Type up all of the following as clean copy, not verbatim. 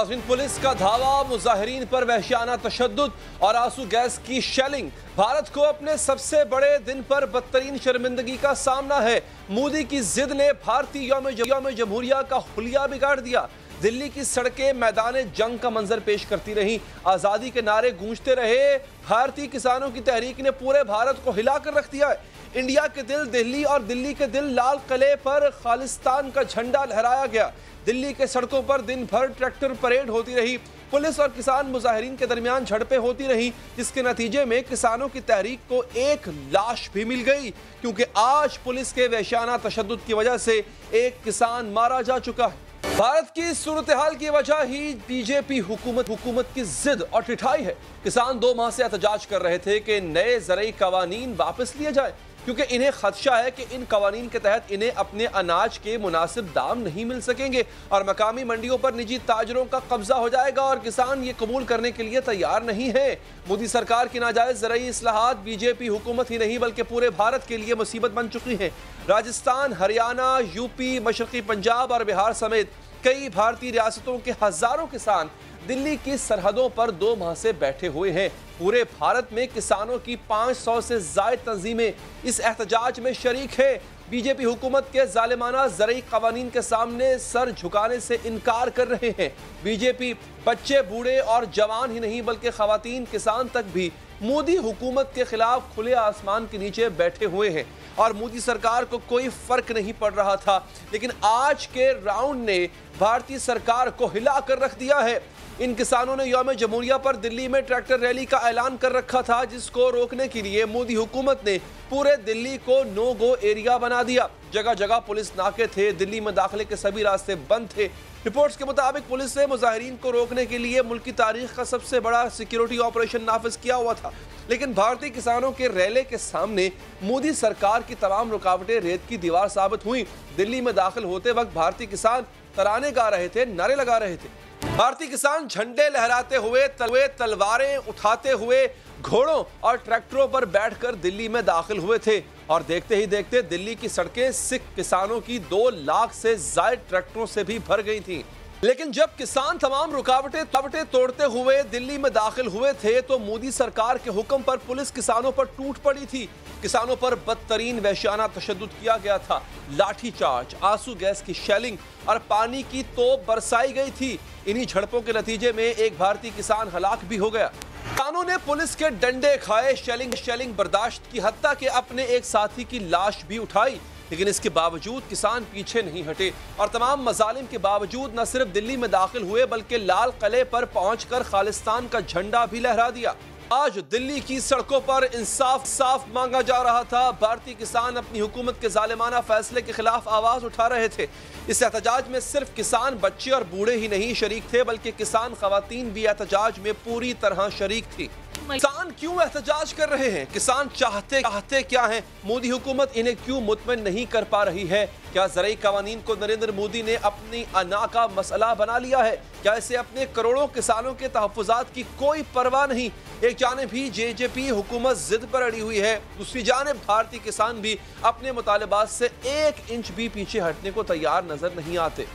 नाज़रीन, पुलिस का धावा, मुजाहिरीन पर वहशियाना तशद्दुद और आंसू गैस की शेलिंग। भारत को अपने सबसे बड़े दिन पर बदतरीन शर्मिंदगी का सामना है। मोदी की जिद ने भारतीय यौम जमहूरिया का हुलिया बिगाड़ दिया। दिल्ली की सड़कें मैदान जंग का मंजर पेश करती रहीं, आज़ादी के नारे गूंजते रहे। भारतीय किसानों की तहरीक ने पूरे भारत को हिलाकर रख दिया है। इंडिया के दिल दिल्ली और दिल्ली के दिल लाल किले पर खालिस्तान का झंडा लहराया गया। दिल्ली के सड़कों पर दिन भर ट्रैक्टर परेड होती रही। पुलिस और किसान मुजाहिरीन के दरमियान झड़पें होती रहीं, जिसके नतीजे में किसानों की तहरीक को एक लाश भी मिल गई, क्योंकि आज पुलिस के वहशियाना तशद्दुद की वजह से एक किसान मारा जा चुका है। भारत की सूरत हाल की वजह ही बीजेपी हुकूमत की जिद और ठिठाई है। किसान 2 माह से एहतजाज कर रहे थे कि नए ज़रई कवानीन वापस लिए जाए, क्योंकि इन्हें खदशा है कि इन कवानीन के तहत इन्हें अपने अनाज के मुनासिब दाम नहीं मिल सकेंगे और मकामी मंडियों पर निजी ताजरों का कब्जा हो जाएगा, और किसान ये कबूल करने के लिए तैयार नहीं है। मोदी सरकार की नाजायज ज़रई इस्लाहात बीजेपी हुकूमत ही नहीं बल्कि पूरे भारत के लिए मुसीबत बन चुकी है। राजस्थान, हरियाणा, यूपी, मशरक़ी पंजाब और बिहार समेत कई भारतीय रियासतों के हजारों किसान दिल्ली की सरहदों पर 2 माह से बैठे हुए हैं। पूरे भारत में किसानों की 500 से ज़ायद तंजीमें इस एहतजाज में शरीक है। बीजेपी हुकूमत के जालिमाना ज़रई कवानीन के सामने सर झुकाने से इनकार कर रहे हैं। बीजेपी बच्चे, बूढ़े और जवान ही नहीं बल्कि ख़वातीन, किसान तक भी मोदी हुकूमत के खिलाफ खुले आसमान के नीचे बैठे हुए हैं और मोदी सरकार को कोई फर्क नहीं पड़ रहा था। लेकिन आज के राउंड ने भारतीय सरकार को हिला कर रख दिया है। इन किसानों ने यौम जमहूरिया पर दिल्ली में ट्रैक्टर रैली का ऐलान कर रखा था, जिसको रोकने के लिए मोदी हुकूमत ने पूरे दिल्ली को नो गो एरिया बना दिया। जगह जगह पुलिस नाके थे, दिल्ली में दाखिले के सभी रास्ते बंद थे। रिपोर्ट्स के मुताबिक पुलिस ने मुजाहिरीन को रोकने के लिए मुल्क की तारीख का सबसे बड़ा सिक्योरिटी ऑपरेशन नाफिज किया हुआ था, लेकिन भारतीय किसानों के रैले के सामने मोदी सरकार की तमाम रुकावटें रेत की दीवार साबित हुई। दिल्ली में दाखिल होते वक्त भारतीय किसान तराने गा रहे थे, नारे लगा रहे थे। भारतीय किसान झंडे लहराते हुए, तलवारें उठाते हुए घोड़ों और ट्रैक्टरों पर बैठकर दिल्ली में दाखिल हुए थे, और देखते ही देखते दिल्ली की सड़कें सिख किसानों की 2 लाख से ज्यादा ट्रैक्टरों से भी भर गई थीं। लेकिन जब किसान तमाम रुकावटें तोड़ते हुए दिल्ली में दाखिल हुए थे, तो मोदी सरकार के हुक्म पर पुलिस किसानों पर टूट पड़ी थी। किसानों पर बदतरीन वहशियाना तशद्दुद किया गया था। लाठीचार्ज, आंसू गैस की शेलिंग और पानी की तोप बरसाई गई थी। इन्हीं झड़पों के नतीजे में एक भारतीय किसान हलाक भी हो गया। किसानों ने पुलिस के डंडे खाए, शेलिंग बर्दाश्त की, हत्ता के अपने एक साथी की लाश भी उठाई, लेकिन इसके बावजूद किसान पीछे नहीं हटे और तमाम मजालिम के बावजूद न सिर्फ दिल्ली में दाखिल हुए बल्कि लाल किले पर पहुंचकर खालिस्तान का झंडा भी लहरा दिया। आज दिल्ली की सड़कों पर इंसाफ मांगा जा रहा था। भारतीय किसान अपनी हुकूमत के जालिमाना फैसले के खिलाफ आवाज उठा रहे थे। इस एहतजाज में सिर्फ किसान, बच्चे और बूढ़े ही नहीं शरीक थे, बल्कि किसान खवातीन भी एहतजाज में पूरी तरह शरीक थी। किसान क्यों एहतजाज कर रहे हैं? किसान चाहते क्या हैं? मोदी हुकूमत इन्हें क्यों मुतमईन नहीं कर पा रही है? क्या ज़रई कवानीन को नरेंद्र मोदी ने अपनी अना का मसला बना लिया है? क्या इसे अपने करोड़ों किसानों के तहफ़्फ़ुज़ात की कोई परवाह नहीं? एक जानिब भी जेजेपी हुकूमत जिद पर अड़ी हुई है, दूसरी जानिब भारतीय किसान भी अपने मुतालिबात से 1 इंच भी पीछे हटने को तैयार नजर नहीं आते।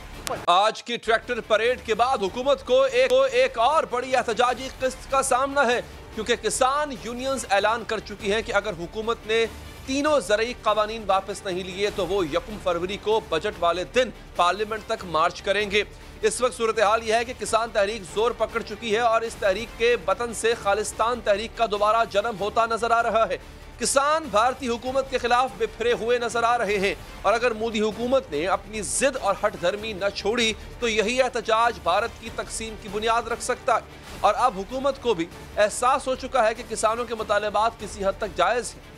आज की ट्रैक्टर परेड के बाद हुकूमत को एक और बड़ी एहतजाजी किस्त का सामना है, क्योंकि किसान यूनियंस ऐलान कर चुकी हैं कि अगर हुकूमत ने तीनों ज़रई कवानीन वापस नहीं लिए तो वो 1 फरवरी को बजट वाले दिन पार्लियामेंट तक मार्च करेंगे। इस वक्त सूरत हाल यह है कि किसान तहरीक जोर पकड़ चुकी है और इस तहरीक के बतन से खालिस्तान तहरीक का दोबारा जन्म होता नजर आ रहा है। किसान भारतीय हुकूमत के खिलाफ बिफरे हुए नजर आ रहे हैं, और अगर मोदी हुकूमत ने अपनी जिद और हठधर्मी न छोड़ी तो यही एहतजाज भारत की तकसीम की बुनियाद रख सकता है। और अब हुकूमत को भी एहसास हो चुका है कि किसानों के मुतालिबात किसी हद तक जायज़ है।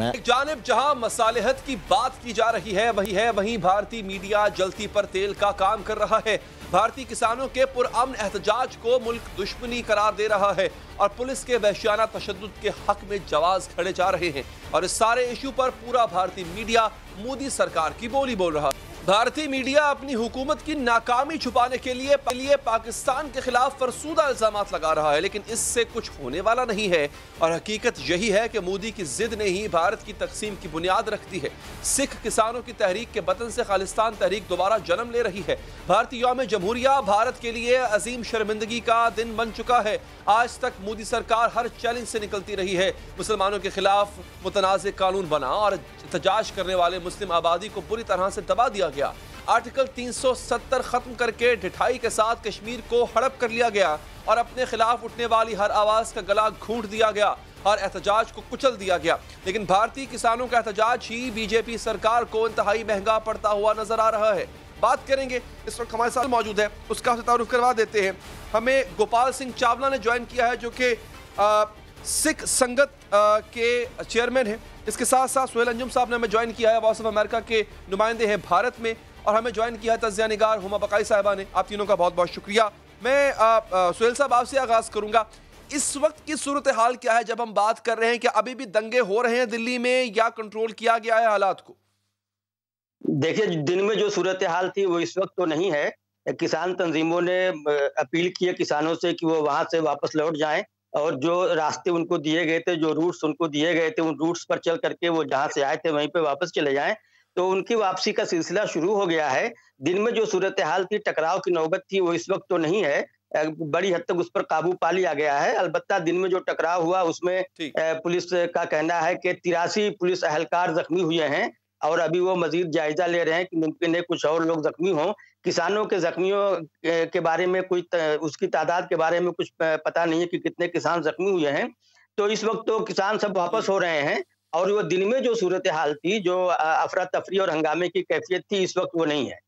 एक जानिब जहां मसालिहत की बात की जा रही है, वहीं भारतीय मीडिया जलती पर तेल का काम कर रहा है। भारतीय किसानों के पुरअमन एहतजाज को मुल्क दुश्मनी करार दे रहा है और पुलिस के वहशियाना तशद्दुद के हक में जवाब खड़े जा रहे हैं, और इस सारे इशू पर पूरा भारतीय मीडिया मोदी सरकार की बोली बोल रहा है। भारतीय मीडिया अपनी हुकूमत की नाकामी छुपाने के लिए पाकिस्तान के खिलाफ फरसूदा इल्जामात लगा रहा है, लेकिन इससे कुछ होने वाला नहीं है। और हकीकत यही है कि मोदी की जिद ने ही भारत की तकसीम की बुनियाद रख दी है। सिख किसानों की तहरीक के बतन से खालिस्तान तहरीक दोबारा जन्म ले रही है। भारतीय यौम जमहूरिया भारत के लिए अजीम शर्मिंदगी का दिन बन चुका है। आज तक मोदी सरकार हर चैलेंज से निकलती रही है। मुसलमानों के खिलाफ मुतनाज़ कानून बना और एहतजाज करने वाले मुस्लिम आबादी को बुरी तरह से दबा दिया गया। आर्टिकल 370 खत्म करके ढिठाई के साथ कश्मीर को हड़प कर लिया गया और अपने खिलाफ उठने वाली हर आवाज का गला घूंट दिया गया, हर एहतजाज को कुचल दिया गया। लेकिन भारतीय किसानों का एहतजाज ही बीजेपी सरकार को इंतहाई महंगा पड़ता हुआ नजर आ रहा है। बात करेंगे, इस वक्त हमारे साथ मौजूद है, उसका तारुफ करवा देते हैं। हमें गोपाल सिंह चावला ने ज्वाइन किया है, जो कि सिख संगत के चेयरमैन हैं। इसके साथ साथ सुहेल अंजुम साहब ने हमें ज्वाइन किया है, वॉइस ऑफ अमेरिका के नुमाइंदे हैं भारत में, और हमें ज्वाइन किया है तजिया निगार हुमा बकाई साहिबा ने। आप तीनों का बहुत बहुत शुक्रिया। मैं सुहेल साहब आपसे आगाज करूंगा। इस वक्त की सूरत हाल क्या है जब हम बात कर रहे हैं कि अभी भी दंगे हो रहे हैं दिल्ली में, या कंट्रोल किया गया है हालात को? देखिए, दिन में जो सूरत हाल थी वो इस वक्त तो नहीं है। किसान तंजीमों ने अपील की है किसानों से कि वो वहां से वापस लौट जाएं, और जो रास्ते उनको दिए गए थे, जो रूट्स उनको दिए गए थे, उन रूट्स पर चल करके वो जहां से आए थे वहीं पे वापस चले जाएं। तो उनकी वापसी का सिलसिला शुरू हो गया है। दिन में जो सूरत हाल थी, टकराव की नौबत थी, वो इस वक्त तो नहीं है। बड़ी हद तक उस पर काबू पा लिया गया है। अलबत्ता दिन में जो टकराव हुआ उसमें पुलिस का कहना है कि 83 पुलिस अहलकार जख्मी हुए हैं, और अभी वो मजीद जायजा ले रहे हैं कि मुमकिन है कुछ और लोग जख्मी हों। किसानों के जख्मियों के बारे में उसकी तादाद के बारे में कुछ पता नहीं है कि कितने किसान जख्मी हुए हैं। तो इस वक्त तो किसान सब वापस हो रहे हैं, और वो दिन में जो सूरत हाल थी, जो अफरा तफरी और हंगामे की कैफियत थी, इस वक्त वो नहीं है।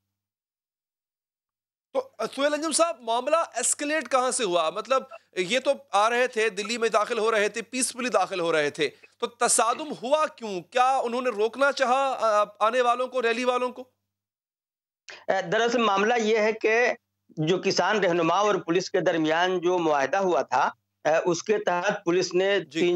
तो सुहेल अंजुम साहब, मामला एस्केलेट कहां से हुआ? मतलब ये तो आ रहे थे, दिल्ली में दाखिल हो रहे थे, पीसफुली दाखिल हो रहे थे, तो तसादुम हुआ क्यों? क्या उन्होंने रोकना चाहा आने वालों को, रैली वालों को? दरअसल मामला ये है कि जो किसान रहनुमा और पुलिस के दरमियान जो मुआहदा हुआ था, उसके तहत पुलिस ने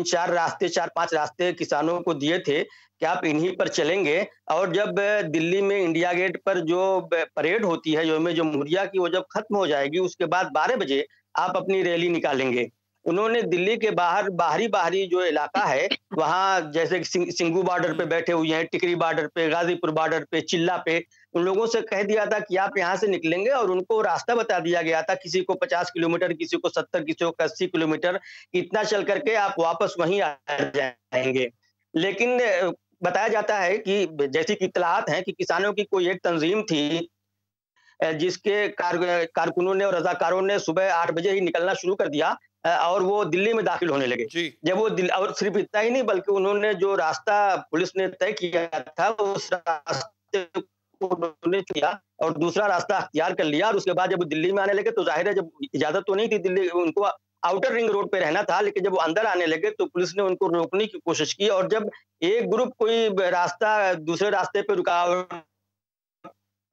4-5 रास्ते किसानों को दिए थे कि आप इन्हीं पर चलेंगे, और जब दिल्ली में इंडिया गेट पर जो परेड होती है यौम जमहूरिया की, वो जब खत्म हो जाएगी उसके बाद 12 बजे आप अपनी रैली निकालेंगे। उन्होंने दिल्ली के बाहरी जो इलाका है, वहाँ जैसे सिंगू बॉर्डर पे बैठे हुए हैं, टिकरी बॉर्डर पे, गाजीपुर बॉर्डर पे, चिल्ला पे, उन लोगों से कह दिया था कि आप यहाँ से निकलेंगे, और उनको रास्ता बता दिया गया था, किसी को 50 किलोमीटर, किसी को 70, किसी को 80 किलोमीटर, इतना चल करके आप वापस वहीं आ जाएंगे। लेकिन बताया जाता है कि जैसी कि इत्तलात हैं कि किसानों की कोई एक तंजीम थी, जिसके कारकुनों ने और रजाकारों ने सुबह 8 बजे ही निकलना शुरू कर दिया, और वो दिल्ली में दाखिल होने लगे। जब वो और सिर्फ इतना ही नहीं, बल्कि उन्होंने जो रास्ता पुलिस ने तय किया था, उस रास्ते को उन्होंने किया और दूसरा रास्ता अख्तियार कर लिया। और उसके बाद जब वो दिल्ली में आने लगे, तो जाहिर है जब इजाजत तो नहीं थी, दिल्ली उनको आउटर रिंग रोड पे रहना था, लेकिन जब वो अंदर आने लगे तो पुलिस ने उनको रोकने की कोशिश की, और जब एक ग्रुप कोई रास्ता दूसरे रास्ते पे रुकावट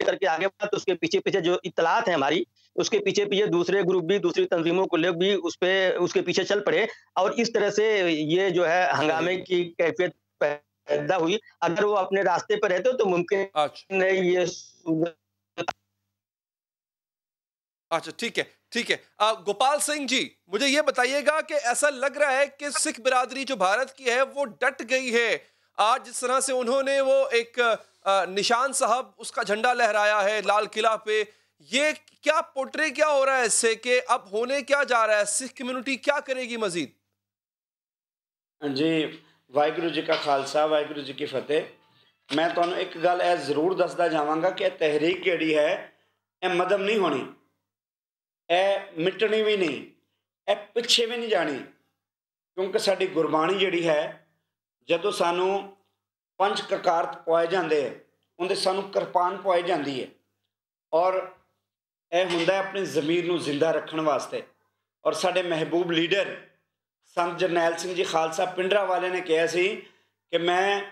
करके आगे बढ़ा, तो उसके पीछे-पीछे जो इत्तलात है हमारी, उसके पीछे-पीछे दूसरे ग्रुप भी, दूसरी तंजीमों को लोग भी उसके पीछे चल पड़े, और इस तरह से ये जो है हंगामे की कैफियत पैदा हुई। अगर वो अपने रास्ते पर रहते तो मुमकिन है ये अच्छा, ठीक है, ठीक है। गोपाल सिंह जी, मुझे ये बताइएगा कि ऐसा लग रहा है कि सिख बिरादरी जो भारत की है वो डट गई है। आज जिस तरह से उन्होंने वो एक निशान साहब उसका झंडा लहराया है लाल किला पे, ये क्या पोर्ट्रे क्या हो रहा है इससे कि अब होने क्या जा रहा है? सिख कम्युनिटी क्या करेगी मजीद? जी, वाहिगुरू जी का खालसा, वाहिगुरू जी की फतेह। मैं तुहानू एक गल यह जरूर दसदा जावांगा कि तहरीक जिहड़ी है यह मदम नहीं होनी, यह मिटनी भी नहीं, यह पिछे भी नहीं जानी, क्योंकि साडी गुरबाणी जिहड़ी है, जदों सानू पंच ककारत पवाए जाते हैं, उनके सानू किरपान पवाई जाती है, और यह हुंदा है अपनी ज़मीर नू जिंदा रखने वास्ते। और साडे महबूब लीडर संत जरनैल सिंह जी खालसा पिंडरा वाले ने कहा सी कि मैं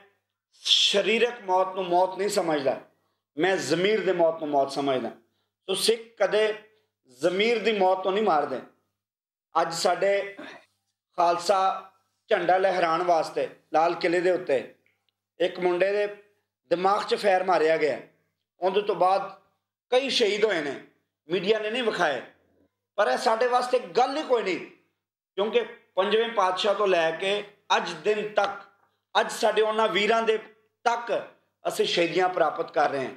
शरीरक मौत नू मौत नहीं समझदा, मैं ज़मीर दे मौत नू मौत समझदा। तो सिख कदे ज़मीर दी मौत तो नहीं मारदे। अज साडे खालसा झंडा लहराण वास्ते लाल किले दे उत्ते एक मुंडे दे दिमाग 'च फैर मारिया गया, ਉਹਦੇ ਤੋਂ ਬਾਅਦ ਕਈ ਸ਼ਹੀਦ ਹੋਏ ਨੇ, ਮੀਡੀਆ ਨੇ ਨਹੀਂ ਵਿਖਾਏ, ਪਰ ਇਹ ਸਾਡੇ ਵਾਸਤੇ ਗੱਲ ਹੀ ਕੋਈ ਨਹੀਂ, ਕਿਉਂਕਿ ਪੰਜਵੇਂ ਪਾਤਸ਼ਾਹ ਤੋਂ ਲੈ ਕੇ ਅੱਜ ਦਿਨ ਤੱਕ, ਅੱਜ ਸਾਡੇ ਉਹਨਾਂ ਵੀਰਾਂ ਦੇ ਤੱਕ ਅਸੀਂ ਸ਼ਹੀਦੀਆਂ ਪ੍ਰਾਪਤ ਕਰ ਰਹੇ ਹਾਂ।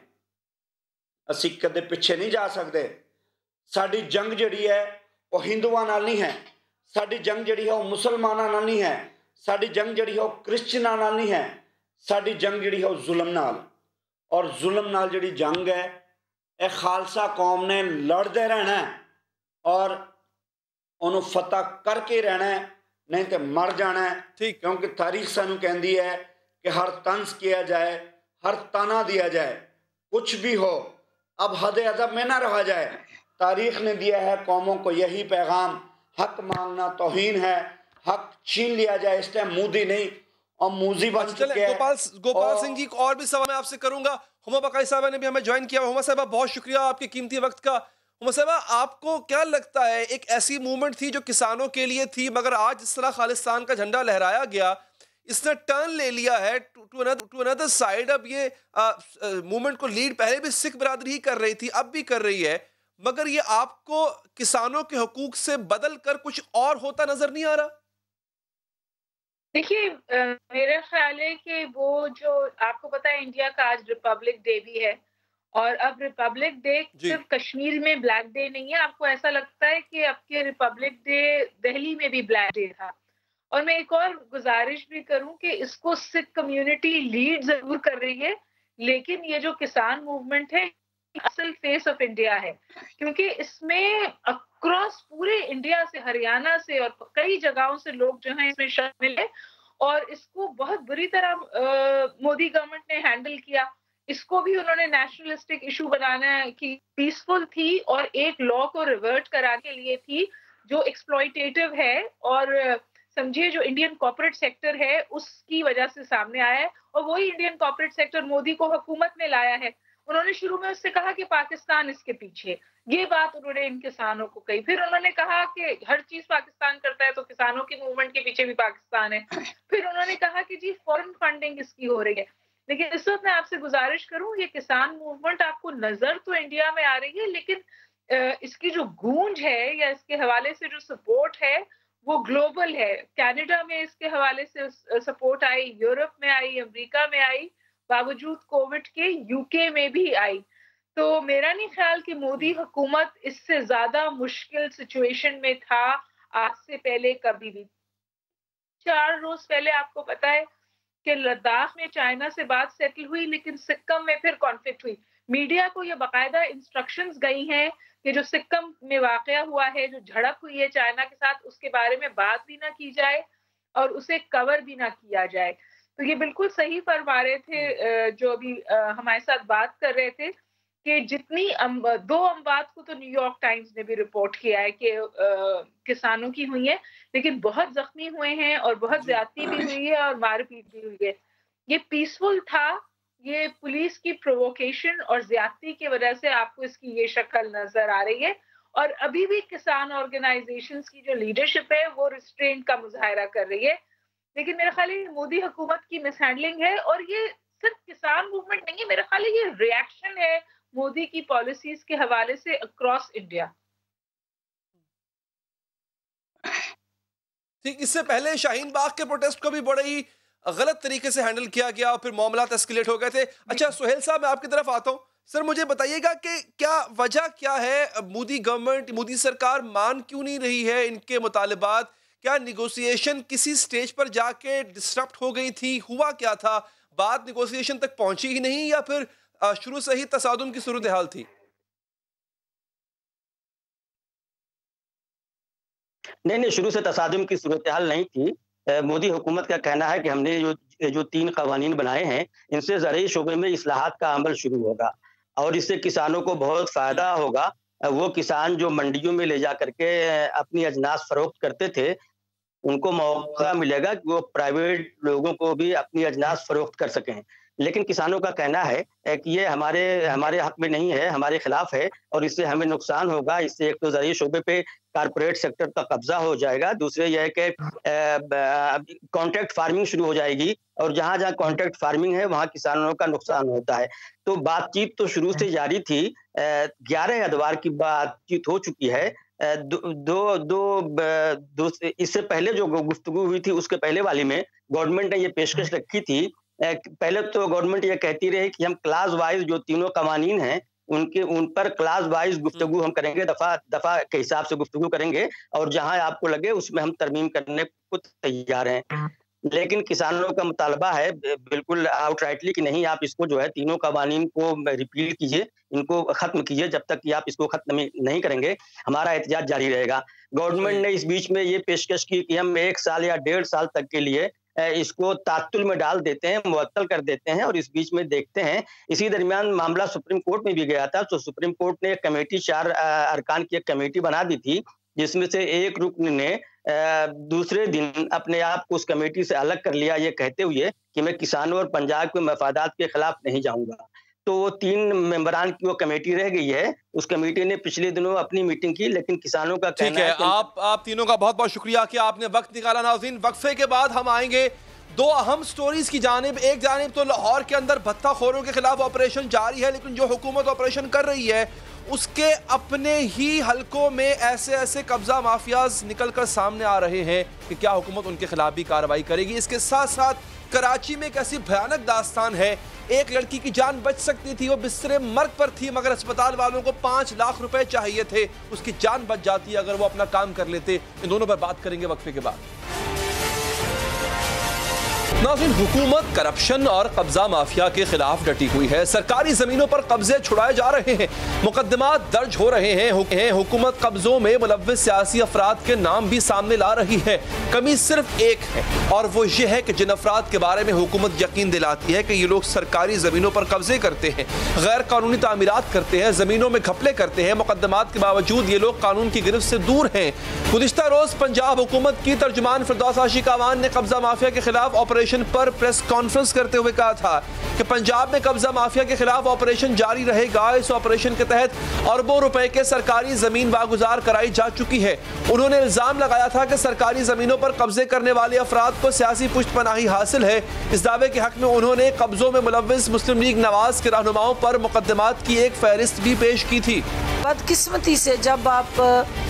ਅਸੀਂ ਕਦੇ ਪਿੱਛੇ ਨਹੀਂ ਜਾ ਸਕਦੇ। ਸਾਡੀ ਜੰਗ ਜਿਹੜੀ ਹੈ ਉਹ ਹਿੰਦੂਆਂ ਨਾਲ ਨਹੀਂ ਹੈ, ਸਾਡੀ ਜੰਗ ਜਿਹੜੀ ਹੈ ਉਹ ਮੁਸਲਮਾਨਾਂ ਨਾਲ ਨਹੀਂ ਹੈ, ਸਾਡੀ ਜੰਗ ਜਿਹੜੀ ਹੈ ਉਹ ਕ੍ਰਿਸਚਨਾਂ ਨਾਲ ਨਹੀਂ ਹੈ, ਸਾਡੀ ਜੰਗ ਜਿਹੜੀ ਹੈ ਉਹ ਜ਼ੁਲਮ ਨਾਲ। ਔਰ ਜ਼ੁਲਮ ਨਾਲ ਜਿਹੜੀ ਜੰਗ ਹੈ ਇਹ ਖਾਲਸਾ ਕੌਮ ਨੇ ਲੜਦੇ ਰਹਿਣਾ ਔਰ ਉਹਨੂੰ ਫਤਹ ਕਰਕੇ ਰਹਿਣਾ, नहीं तो मर जाना है। ठीक, क्योंकि तारीख सानू कहती है कि हर तंज किया जाए, हर ताना दिया जाए, कुछ भी हो अब हद अदब में ना रहा जाए। तारीख ने दिया है कौमों को यही पैगाम, हक मांगना तौहीन है, हक छीन लिया जाए। इस टाइम मोदी नहीं और मूजी बच चुके हैं। गोपाल सिंह जी को और भी सवाल मैं आपसे करूंगा। हुमा बकाई साहबा ने भी हमें ज्वाइन किया। हुमा साहबा बहुत शुक्रिया आपके कीमती वक्त का। हुमा साहबा, आपको क्या लगता है, एक ऐसी मूवमेंट थी जो किसानों के लिए थी, मगर आज जिस तरह खालिस्तान का झंडा लहराया गया, इसने टर्न ले लिया है टू अनदर साइड। अब ये मूवमेंट को लीड पहले भी सिख बिरादरी ही कर रही थी, अब भी कर रही है, मगर ये आपको किसानों के हुकूक से बदल कर कुछ और होता नजर नहीं आ रहा? देखिए, मेरा ख्याल है कि वो जो आपको पता है इंडिया का आज रिपब्लिक डे भी है, और अब रिपब्लिक डे सिर्फ कश्मीर में ब्लैक डे नहीं है। आपको ऐसा लगता है कि अब के रिपब्लिक डे दिल्ली में भी ब्लैक डे था। और मैं एक और गुजारिश भी करूं कि इसको सिख कम्युनिटी लीड जरूर कर रही है, लेकिन ये जो किसान मूवमेंट है असल फेस ऑफ इंडिया है, क्योंकि इसमें अक्रॉस पूरे इंडिया से, हरियाणा से और कई जगहों से लोग जो हैं इसमें शामिल है, और इसको बहुत बुरी तरह मोदी गवर्नमेंट ने हैंडल किया। इसको भी उन्होंने नेशनलिस्टिक इशू बनाना कि पीसफुल थी और एक लॉ को रिवर्ट कराने के लिए थी जो एक्सप्लॉइटेटिव है, और समझिए जो इंडियन कॉर्पोरेट सेक्टर है उसकी वजह से सामने आया है। और वही इंडियन कॉर्पोरेट सेक्टर मोदी को हुकूमत में लाया है। उन्होंने शुरू में उससे कहा कि पाकिस्तान इसके पीछे, ये बात उन्होंने इन किसानों को कही। फिर उन्होंने कहा कि हर चीज पाकिस्तान करता है तो किसानों की मूवमेंट के पीछे भी पाकिस्तान है। फिर उन्होंने कहा कि जी फॉरेन फंडिंग इसकी हो रही है। लेकिन इस वक्त मैं आपसे गुजारिश करूं, ये किसान मूवमेंट आपको नजर तो इंडिया में आ रही है, लेकिन इसकी जो गूंज है या इसके हवाले से जो सपोर्ट है वो ग्लोबल है। कनाडा में इसके हवाले से सपोर्ट आई, यूरोप में आई, अमेरिका में आई, बावजूद कोविड के यूके में भी आई। तो मेरा नहीं ख्याल कि मोदी हुकूमत इससे ज्यादा मुश्किल सिचुएशन में था आज से पहले कभी भी। 4 रोज पहले आपको पता है कि लद्दाख में चाइना से बात सेटल हुई, लेकिन सिक्किम में फिर कॉन्फ्लिक्ट हुई। मीडिया को ये बाकायदा इंस्ट्रक्शंस गई हैं कि जो सिक्किम में वाकया हुआ है, जो झड़प हुई है चाइना के साथ, उसके बारे में बात भी ना की जाए और उसे कवर भी ना किया जाए। तो ये बिल्कुल सही फरमा रहे थे जो अभी हमारे साथ बात कर रहे थे कि जितनी 2 अमवात को तो न्यूयॉर्क टाइम्स ने भी रिपोर्ट किया है कि किसानों की हुई है, लेकिन बहुत जख्मी हुए हैं और बहुत ज्यादती भी हुई है और मारपीट भी हुई है। ये पीसफुल था, ये पुलिस की प्रोवोकेशन और ज्यादती की वजह से आपको इसकी ये शक्ल नजर आ रही है। और अभी भी किसान ऑर्गेनाइजेशंस की जो लीडरशिप है वो रिस्ट्रेंट का मुजाहरा कर रही है। लेकिन मेरा ख्याल है मोदी हुकूमत की मिसहैंडलिंग है, और ये सिर्फ किसान मूवमेंट नहीं है, मेरा ख्याल है ये रिएक्शन है मोदी की पॉलिसीज के हवाले से अक्रॉस इंडिया। ठीक, इससे पहले शाहीन बाग के प्रोटेस्ट को भी बड़े ही गलत तरीके से हैंडल किया गया और फिर मामला एस्केलेट हो गए थे। अच्छा सुहेल साहब, मैं आपकी तरफ आता हूं। सर मुझे बताइएगा कि क्या वजह क्या है, मोदी गवर्नमेंट, मोदी सरकार मान क्यों नहीं रही है इनके मुतालिबात? क्या निगोशिएशन किसी स्टेज पर जाके डिस्टर्ब हो गई थी? हुआ क्या था? बात निगोशिएशन तक पहुंची ही नहीं, या फिर शुरू से ही तसादुम की सूरत हाल थी? नहीं, शुरू से तसादुम की सूरत हाल नहीं थी। मोदी हुकूमत का कहना है कि हमने जो 3 कवानीन बनाए हैं, इनसे ज़रूरी शोबे में इस्लाहात का अमल शुरू होगा और इससे किसानों को बहुत फ़ायदा होगा। वो किसान जो मंडियों में ले जा करके अपनी अजनास फरोख्त करते थे, उनको मौका मिलेगा कि वो प्राइवेट लोगों को भी अपनी अजनास फरोख्त कर सकें। लेकिन किसानों का कहना है कि ये हमारे हक में नहीं है, हमारे खिलाफ है और इससे हमें नुकसान होगा। इससे एक तो ज़रूरी शोबे पे कारपोरेट सेक्टर का कब्जा हो जाएगा, दूसरे यह है कि कॉन्ट्रैक्ट फार्मिंग शुरू हो जाएगी और जहाँ जहाँ कॉन्ट्रैक्ट फार्मिंग है वहाँ किसानों का नुकसान होता है। तो बातचीत तो शुरू से जारी थी, 11 अदवार की बातचीत हो चुकी है। इससे पहले जो गुफ्तगू हुई थी उसके पहले वाली में गवर्नमेंट ने ये पेशकश रखी थी। पहले तो गवर्नमेंट ये कहती रही कि हम क्लास वाइज जो तीनों कवानीन हैं उन पर क्लास वाइज गुफ्तगू हम करेंगे, दफा के हिसाब से गुफ्तगू करेंगे और जहां आपको लगे उसमें हम तरमीम करने को तैयार हैं। लेकिन किसानों का मुतालबा है बिल्कुल आउटराइटली कि नहीं, आप इसको जो है तीनों कवानीन को रिपील कीजिए, इनको खत्म कीजिए। जब तक कि आप इसको खत्म नहीं करेंगे हमारा एहतजाज जारी रहेगा। गवर्नमेंट ने इस बीच में ये पेशकश की कि हम 1 साल या 1.5 साल तक के लिए इसको तात्तुल में डाल देते हैं, मुअत्तल कर देते हैं और इस बीच में देखते हैं। इसी दरमियान मामला सुप्रीम कोर्ट में भी गया था, तो सुप्रीम कोर्ट ने एक कमेटी 4 अरकान की एक कमेटी बना दी थी, जिसमें से एक रुकन ने दूसरे दिन अपने आप को उस कमेटी से अलग कर लिया, ये कहते हुए कि मैं किसानों और पंजाब के मफादात के खिलाफ नहीं जाऊंगा। तो वो 3 मेंबरान की वो कमेटी रह गई है। उस कमेटी ने पिछले दिनों अपनी मीटिंग की, लेकिन किसानों का कहना है कि आप तीनों का बहुत बहुत शुक्रिया कि आपने वक्त निकाला। नाज़रीन, वक्फे के बाद हम आएंगे 2 अहम स्टोरीज की जानिब। एक जानिब तो लाहौर के अंदर भत्ताखोरों के खिलाफ ऑपरेशन जारी है, लेकिन जो हुकूमत ऑपरेशन कर रही है उसके अपने ही हलकों में ऐसे कब्जा माफियाज निकल कर सामने आ रहे हैं कि क्या हुकूमत उनके खिलाफ भी कार्रवाई करेगी। इसके साथ साथ कराची में एक ऐसी भयानक दास्तान है, एक लड़की की जान बच सकती थी, वो बिस्तरे मर्ग पर थी मगर अस्पताल वालों को 5 लाख रुपए चाहिए थे, उसकी जान बच जाती अगर वो अपना काम कर लेते। इन दोनों पर बात करेंगे वक्फे के बाद। नाज़रीन, हुकूमत करप्शन और कब्जा माफिया के खिलाफ डटी हुई है। सरकारी जमीनों पर कब्जे छुड़ाए जा रहे हैं, मुकदमात दर्ज हो रहे हैं। हुकूमत कब्जों में मुलव्विस सियासी अफराद के नाम भी सामने ला रही है। कमी सिर्फ एक है और वो ये है कि जिन अफराद के बारे में हुकूमत यकीन दिलाती है कि ये लोग सरकारी जमीनों पर कब्जे करते हैं, गैर कानूनी तामीरात करते हैं, जमीनों में घपले करते हैं, मुकदमात के बावजूद ये लोग कानून की गिरफ्त से दूर हैं। गुज़िश्ता रोज पंजाब हुकूमत की तर्जुमान फिरदौस आशिक अवान ने कब्जा माफिया के खिलाफ ऑपरेशन पर प्रेस कॉन्फ्रेंस करते हुए कहा था कि पंजाब में कब्जा माफिया के खिलाफ ऑपरेशन जारी रहेगा। इस ऑपरेशन के तहत अरबों रुपए के सरकारी जमीन वागुजार कराई जा चुकी है। उन्होंने इल्जाम लगाया था कि सरकारी जमीनों पर कब्जे करने वाले अफराद को सियासी पुष्टपनाही हासिल है। इस दावे के हक में उन्होंने कब्जों में मुलव्विस मुस्लिम लीग नवाज के रहनुमाओं पर मुकदमात की एक फहरिस्त भी पेश की थी। बदकिस्मती से जब आप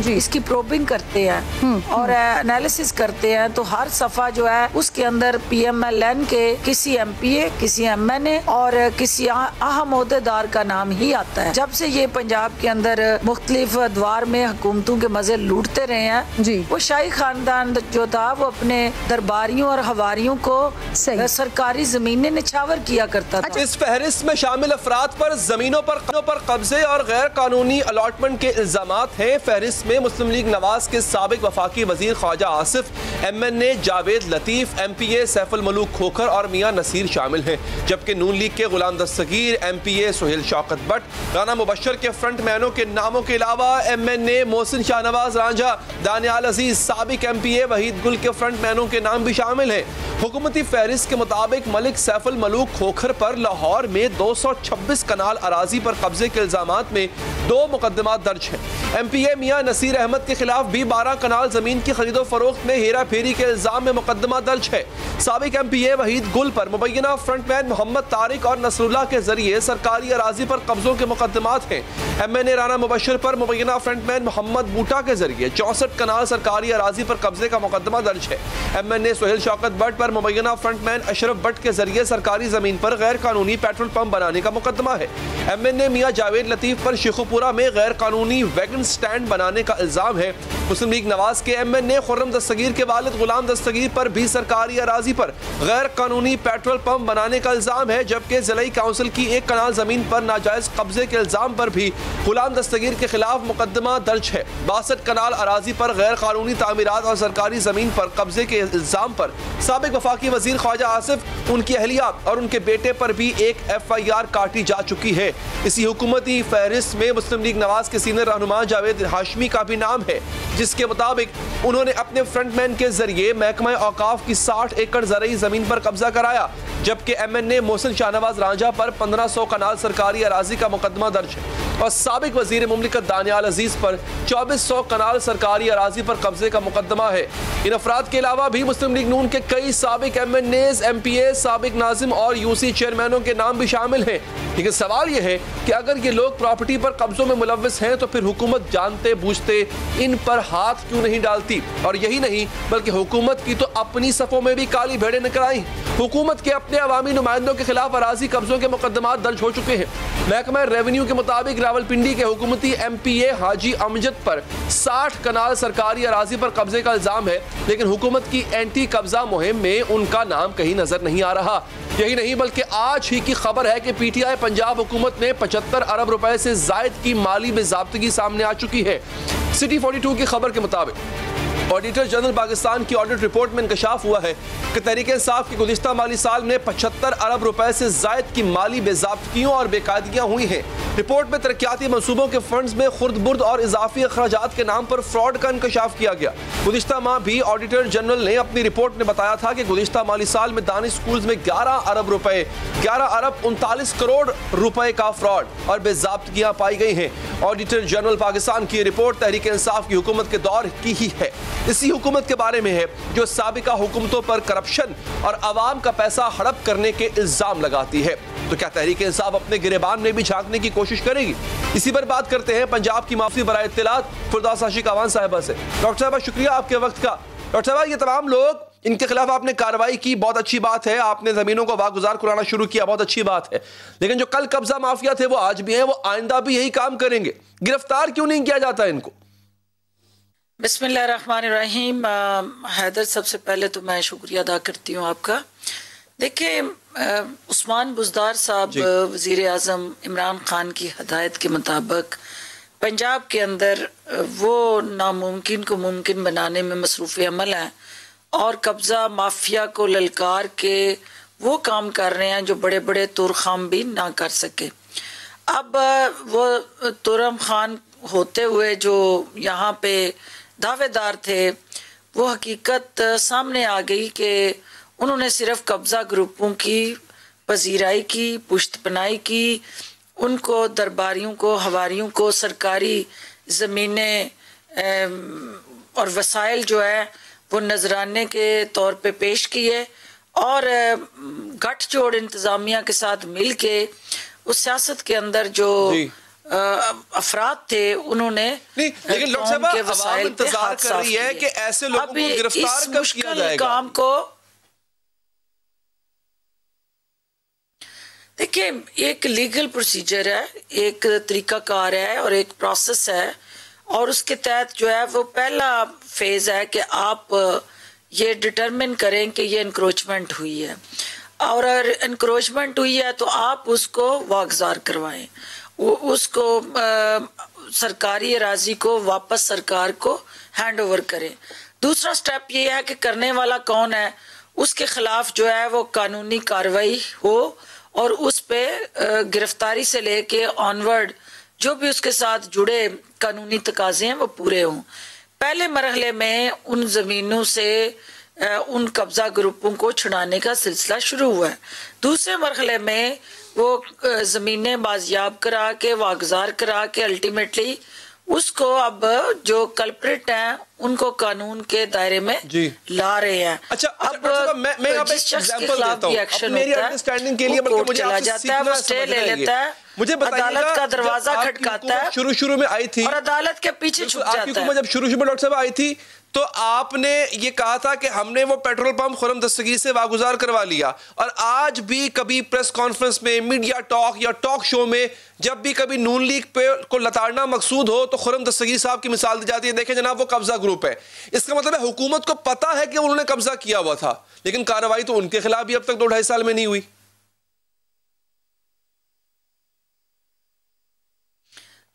इसकी प्रोबिंग करते हैं और एनालिसिस करते हैं तो हर सफा जो है उसके अंदर PMLN के किसी MPA, किसी MNA और किसी अहम ओहदेदार का नाम ही आता है। जब से ये पंजाब के अंदर मुख्तलिफ अदवार में हुकूमतों के मजे लूटते रहे हैं जी, वो शाही खानदान जो था वो अपने दरबारियों और हवारियों को सरकारी जमीनें निछावर किया करता था। इस फहरिस्त में शामिल अफराद पर जमीनों पर कब्जे और गैर कानूनी अलॉटमेंट के इल्जामात हैं। फहरिस्त में मुस्लिम लीग नवाज के साबिक वफाकी वजीर ख्वाजा आसिफ, MNA जावेद लतीफ, MPA सैफुल मलूक खोखर और मियां नसीर शामिल हैं, जबकि नून लीग के गुलाम दस्तगीर, MPA सुहेल शौकत भट्ट, राना मुबशर के फ्रंट मैनों के नामों के अलावा MNA मोहसिन शाहनवाज रांझा, दानियाल अजीज, साबिक MPA वहीद गुल के फ्रंट मैनों के नाम भी शामिल हैं। हुकूमती फहरिस्त के मुताबिक मलिक सैफुल मलूक खोखर पर लाहौर में 226 कनाल अराजी पर कब्जे के इल्जामात में 2 मुकदमात दर्ज हैं। MPA मियां नसीर अहमद के खिलाफ भी 12 कनाल जमीन की खरीदो फरोख्त में हेरा फेरी के इल्जाम में मुकदमा दर्ज है। साबिक MPA वहीद गुल पर मुबैना फ्रंटमैन मोहम्मद तारिक और नसरुल्लाह के जरिए सरकारी अराजी पर कब्जों के मुकदमात हैं। MNA राना मुबशर पर मुबैना फ्रंटमैन मोहम्मद बूटा के जरिए 64 कनाल सरकारी अराजी पर कब्जे का मुकदमा दर्ज है। MNA सुहेल शौकत भट्ट पर मुबैना फ्रंटमैन अशरफ भट्ट के जरिए सरकारी जमीन पर गैर कानूनी पेट्रोल पंप बनाने का मुकदमा है। MNA मियां जावेद लतीफ पर शेखुपुरा में गैर कानूनी वैगन स्टैंड बनाने का इल्जाम है। मुस्लिम लीग नवाज के MNA खुर्रम दस्तगीर के वालिद गुलाम दस्तगीर पर भी सरकारी अराजी पर गैर कानूनी पेट्रोल पंप बनाने का इल्जाम है, जबकि जिलाई काउंसिल की 1 कनाल जमीन पर नाजायज कब्जे के इल्जाम पर भी गुलाम दस्तगीर के खिलाफ मुकदमा दर्ज है। 62 कनाल अराजी पर गैर कानूनी तामीरात और सरकारी जमीन पर कब्जे के इल्जाम पर साबिक वफाकी वजीर ख्वाजा आसिफ, उनकी अहलिया और उनके बेटे पर भी एक FIR काटी जा चुकी है। इसी हुकूमती फहरिस्त में मुस्लिम लीग नवाज के सीनियर रहनुमा जावेद हाशमी का भी नाम है, जिसके मुताबिक उन्होंने अपने फ्रंटमैन के जरिए महकमा औकाफ की 60 एकड़ ज़रूरी जमीन पर कब्जा कराया, जबकि MNA मोहसिन शाहनवाज रांझा पर 1500 कनाल सरकारी अराजी का मुकदमा दर्ज है और साबिक वजीर मुमलिकत दानियाल अजीज पर 2400 कनाल सरकारी अराजी पर कब्जे का मुकदमा है। इन अफराद के अलावा भी मुस्लिम लीग नून के कई साबिक MNAs, MPA, साबिक नाजिम और UC चेयरमैनों के नाम भी शामिल हैं। लेकिन सवाल यह है कि अगर ये लोग प्रॉपर्टी पर कब्जों में मुलव्वस हैं तो फिर हुकूमत जानते बूझते इन पर हाथ क्यों नहीं डालती? और यही नहीं बल्कि हुकूमत की तो अपनी सफों में भी काली भेड़ें निकल आई। हुकूमत के अपने अवामी नुमाइंदों के खिलाफ अराजी कब्जों के मुकदमात दर्ज हो चुके हैं। महकमा रेवेन्यू के मुताबिक रावलपिंडी के हुकूमती MPA हाजी अमजद पर 60 कनाल सरकारी अराजी पर कब्जे का इल्जाम है, लेकिन हुकूमत की एंटी कब्जा मुहिम में उनका नाम कहीं नजर नहीं आ रहा। यही नहीं बल्कि आज ही की खबर है कि PTI पंजाब हुकूमत में 75 अरब रुपए से जायद की माली बेज़ाब्तगी सामने आ चुकी है। सिटी 42 की खबर के मुताबिक ऑडिटर जनरल पाकिस्तान की ऑडिट रिपोर्ट में इंकशाफ हुआ है कि तहरीक इंसाफ के गुज़िश्ता माली साल में 75 अरब रुपए से जायद की माली बेज़ाब्तगियों और बेकायदगियां हुई हैं। रिपोर्ट में तरक्याती मंसूबों के फंड्स में खुर्द-बुर्द और इजाफी अखराजात के नाम पर फ्रॉड का इंकशाफ किया गया। गुज़िश्ता माह भी ऑडिटर जनरल ने अपनी रिपोर्ट में बताया था कि गुज़िश्ता माली साल में दानिश स्कूल्स में 11 अरब 39 करोड़ रुपए का फ्रॉड और बेज़ाब्तगियां पाई गई हैं। ऑडिटर जनरल पाकिस्तान की रिपोर्ट तहरीक इंसाफ की हुकूमत के दौर की ही है। इसी हुकूमत के बारे में है जो साबिका हुकूमतों पर करप्शन और अवाम का पैसा हड़प करने के इल्जाम लगाती है। तो क्या तहरीक इंसाफ अपने गिरेबान में भी झांकने की कोशिश करेगी? इसी पर बात करते हैं पंजाब की माफी बराए इत्तलात फिरदौस आशिक अवान साहिबा से। डॉक्टर साहबा शुक्रिया आपके वक्त का। डॉक्टर साहबा, ये तमाम लोग इनके खिलाफ आपने कार्रवाई की, बहुत अच्छी बात है। आपने जमीनों को वागुजार कराना शुरू किया, बहुत अच्छी बात है। लेकिन जो कल कब्जा माफिया थे वो आज भी हैं, वो आइंदा भी यही काम करेंगे। गिरफ्तार क्यों नहीं किया जाता इनको? बिस्मिल्लाहिर्रहमानिर्रहीम। हैदर, सबसे पहले तो मैं शुक्रिया अदा करती हूँ आपका। देखिए, उस्मान बुज़दार साहब वज़ीर आज़म इमरान खान की हदायत के मुताबिक पंजाब के अंदर वो नामुमकिन को मुमकिन बनाने में मसरूफ़ अमल हैं और कब्ज़ा माफिया को ललकार के वो काम कर रहे हैं जो बड़े बड़े तुरखाम भी ना कर सके। अब वो तुरम खान होते हुए जो यहाँ पे दावेदार थे, वो हकीकत सामने आ गई कि उन्होंने सिर्फ कब्ज़ा ग्रुपों की पजीराई की, पुश्तपनाई की, उनको दरबारियों को, हवारियों को सरकारी ज़मीनें और वसाइल जो है वो नजराने के तौर पे पेश किए और गठजोड़ इंतज़ामिया के साथ मिल के उस सियासत के अंदर जो अफराद थे उन्होंने लेकिन लोकसभा अवाम इंतजार कर रही है कि ऐसे लोगों को गिरफ्तार कब किया जाएगा? काम को देखिए, एक लीगल प्रोसीजर है, एक तरीकाकार है और एक प्रोसेस है और उसके तहत जो है वो पहला फेज है कि आप ये डिटरमिन करें कि ये इंक्रोचमेंट हुई है और अगर इंक्रोचमेंट हुई है तो आप उसको वागजार करवाएं, उसको सरकारी अराजी को वापस सरकार को हैंड ओवर करें। दूसरा स्टेप ये है कि करने वाला कौन है उसके खिलाफ जो है वो कानूनी कार्रवाई हो और उस पे गिरफ्तारी से लेके ऑनवर्ड जो भी उसके साथ जुड़े कानूनी तकाजे हैं वो पूरे हों। पहले मरहले में उन ज़मीनों से उन कब्जा ग्रुपों को छुड़ाने का सिलसिला शुरू हुआ है। दूसरे मरहले में वो ज़मीनें बाजियाब करा के, वागजार करा के अल्टीमेटली उसको अब जो कल्प्रिट हैं उनको कानून के दायरे में ला रहे हैं। अच्छा, अब मैं यहाँ पे एग्जांपल देता हूँ, अब मेरी अंडरस्टैंडिंग के लिए, बल्कि मुझे आपसे सीखना समझना है। मुझे अदालत का दरवाजा खटकाता है, शुरू में आई थी और अदालत के पीछे छुप जाता है। जब शुरू में डॉक्टर साहब आई थी तो आपने ये कहा था कि हमने वो पेट्रोल पंप खुर्रम दस्तगीर से वागुजार करवा लिया, और आज भी कभी प्रेस कॉन्फ्रेंस में, मीडिया टॉक या टॉक शो में जब भी कभी नून लीग पे को लताड़ना मकसूद हो तो खुर्रम दस्तगीर साहब की मिसाल दी जाती है, देखें जनाब वो कब्जा ग्रुप है। इसका मतलब है हुकूमत को पता है कि उन्होंने कब्जा किया हुआ था, लेकिन कार्रवाई तो उनके खिलाफ भी अब तक 2-2.5 साल में नहीं हुई।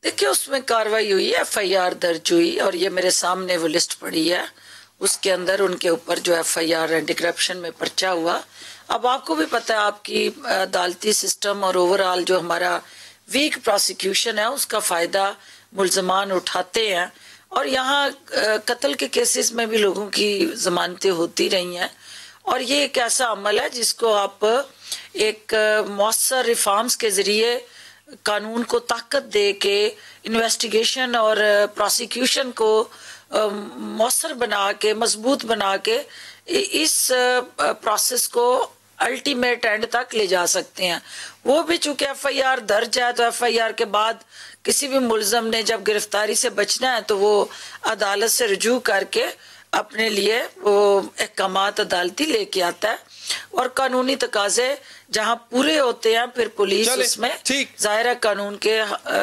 देखिए, उसमें कार्रवाई हुई है, FIR दर्ज हुई और ये मेरे सामने वो लिस्ट पड़ी है, उसके अंदर उनके ऊपर जो FIR एंटी करप्शन में पर्चा हुआ। अब आपको भी पता है, आपकी अदालती सिस्टम और ओवरऑल जो हमारा वीक प्रोसिक्यूशन है उसका फ़ायदा मुल्ज़मान उठाते हैं। और यहाँ कत्ल के केसेस में भी लोगों की ज़मानतें होती रही हैं। और ये एक ऐसा अमल है जिसको आप एक मौसर रिफॉर्म्स के ज़रिए कानून को ताकत दे के इन्वेस्टिगेशन और प्रोसिक्यूशन को मौसर बना के, मजबूत बना के इस प्रोसेस को अल्टीमेट एंड तक ले जा सकते हैं। वो भी चूंकि FIR दर्ज है, तो FIR के बाद किसी भी मुल्ज़म ने जब गिरफ्तारी से बचना है तो वो अदालत से रुजू करके अपने लिए वो अहकामात अदालती लेके आता है। और कानूनी तकाजे जहां पूरे होते हैं फिर पुलिस उसमें जाहिर है कानून के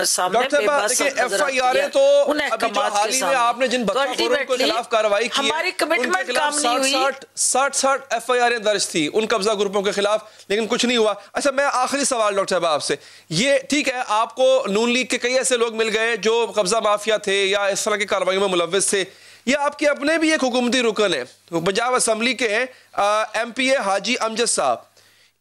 सामने बेबस FIR तो हाल ही में आपने जिन बदमाशों के खिलाफ कार्रवाई की, हमारी कमिटमेंट काम नहीं हुई। 60 FIR दर्ज थी उन कब्जा ग्रुपों के खिलाफ, लेकिन कुछ नहीं हुआ। अच्छा, मैं आखिरी सवाल डॉक्टर साहब आपसे, ये ठीक है आपको नून लीग के कई ऐसे लोग मिल गए जो कब्जा माफिया थे या इस तरह की कार्रवाई में मुलव्विस थे, ये आपके अपने भी एक हुकूमती रुकन है, पंजाब असम्बली के MPA हाजी अमजद साहब,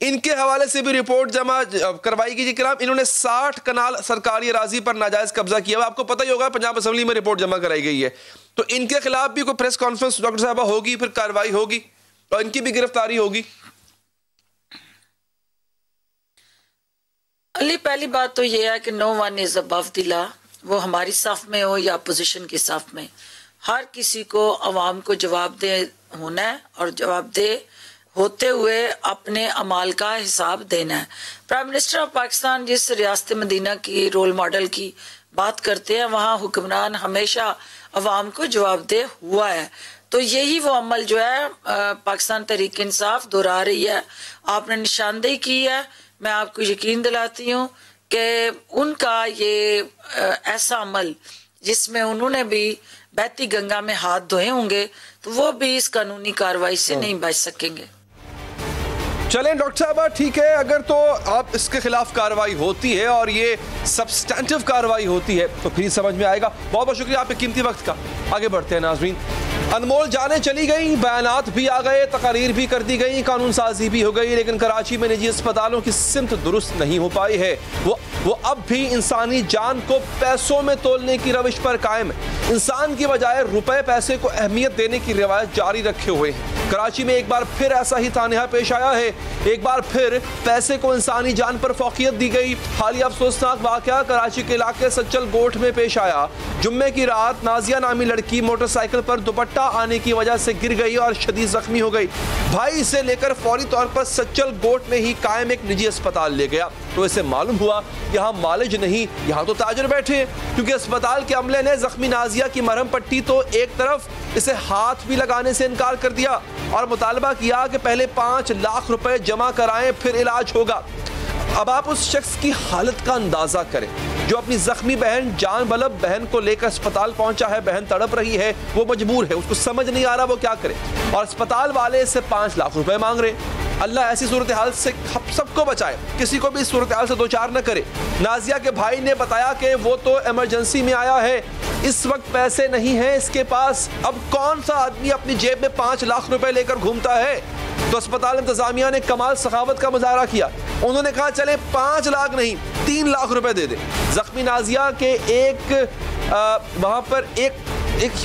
इनके हवाले से भी रिपोर्ट जमा करवाई गई कि इन्होंने 60 कनाल सरकारी अराजी पर नाजायज कब्जा किया। आपको पता ही होगा पंजाब असम्बली में रिपोर्ट जमा कराई गई है, तो इनके खिलाफ भी कोई प्रेस कॉन्फ्रेंस डॉक्टर साहब होगी, फिर कार्रवाई होगी और इनकी भी गिरफ्तारी होगी। अली, पहली बात तो यह है कि no one is above the law, वो हमारी साफ में हो या अपोजिशन की साफ में, हर किसी को अवाम को जवाबदेह होना है और जवाबदेह होते हुए अपने अमाल का हिसाब देना है। प्राइम मिनिस्टर ऑफ पाकिस्तान जिस रियासत मदीना की रोल मॉडल की बात करते हैं, वहाँ हुक्मरान हमेशा अवाम को जवाबदेह हुआ है। तो यही वो अमल जो है पाकिस्तान तहरीक इंसाफ दोहरा रही है। आपने निशानदेही की है, मैं आपको यकीन दिलाती हूँ कि उनका ये ऐसा अमल जिसमें उन्होंने भी बहती गंगा में हाथ धोए होंगे, तो वो भी इस कानूनी कार्रवाई से नहीं बच सकेंगे। चलें डॉक्टर साहब, ठीक है, अगर तो आप इसके खिलाफ कार्रवाई होती है और ये सब्सटेंटिव कार्रवाई होती है तो फिर समझ में आएगा। बहुत बहुत शुक्रिया आपके कीमती वक्त का। आगे बढ़ते हैं नाजरीन, अनमोल जाने चली गई, बयानात भी आ गए, तकारीर भी कर दी गई, कानून साजी भी हो गई, लेकिन कराची में निजी अस्पतालों की सिमत दुरुस्त नहीं हो पाई है। वो अब भी इंसानी जान को पैसों में तोलने की रविश पर कायम है। इंसान की बजाय रुपए पैसे को अहमियत देने की रिवायत जारी रखे हुए हैं। कराची में एक बार फिर ऐसा ही तानिया पेश आया है, एक बार फिर पैसे को इंसानी जान पर फौकियत दी गई। हालिया अफसोसनाक वाकया कराची के इलाके सच्चल गोठ में पेश आया। जुम्मे की रात नाजिया नामी लड़की मोटरसाइकिल पर दुपट्टा आने की वजह से गिर गई और शदीद जख्मी हो गई। भाई इसे लेकर फौरी तौर पर सच्चल गोठ में ही कायम एक निजी अस्पताल ले गया, तो इसे मालूम हुआ यहाँ मालिज नहीं, यहाँ तो ताजर बैठे हैं, क्योंकि अस्पताल के अमले ने जख्मी नाजिया की मरहम पट्टी तो एक तरफ, इसे हाथ भी लगाने से इनकार कर दिया और मुतालबा किया कि पहले 5 लाख रुपए जमा कराएं फिर इलाज होगा। अब आप उस शख्स की हालत का अंदाजा करें जो अपनी जख्मी बहन जान बलब बहन को लेकर अस्पताल पहुंचा है। बहन तड़प रही है, वो मजबूर है, उसको समझ नहीं आ रहा वो क्या करे, और अस्पताल वाले इससे 5 लाख रुपए मांग रहे। अल्लाह ऐसी सूरत हाल से सबको बचाए, किसी को भी इस सूरत हाल से दो चार न करे। नाजिया के भाई ने बताया कि वो तो इमरजेंसी में आया है, इस वक्त पैसे नहीं हैं इसके पास। अब कौन सा आदमी अपनी जेब में 5 लाख रुपए लेकर घूमता है? तो अस्पताल इंतजामिया ने कमाल सखावत का मुजाहरा किया। उन्होंने कहा चले 5 लाख नहीं 3 लाख रुपए दे दे। जख्मी नाजिया के वहां पर एक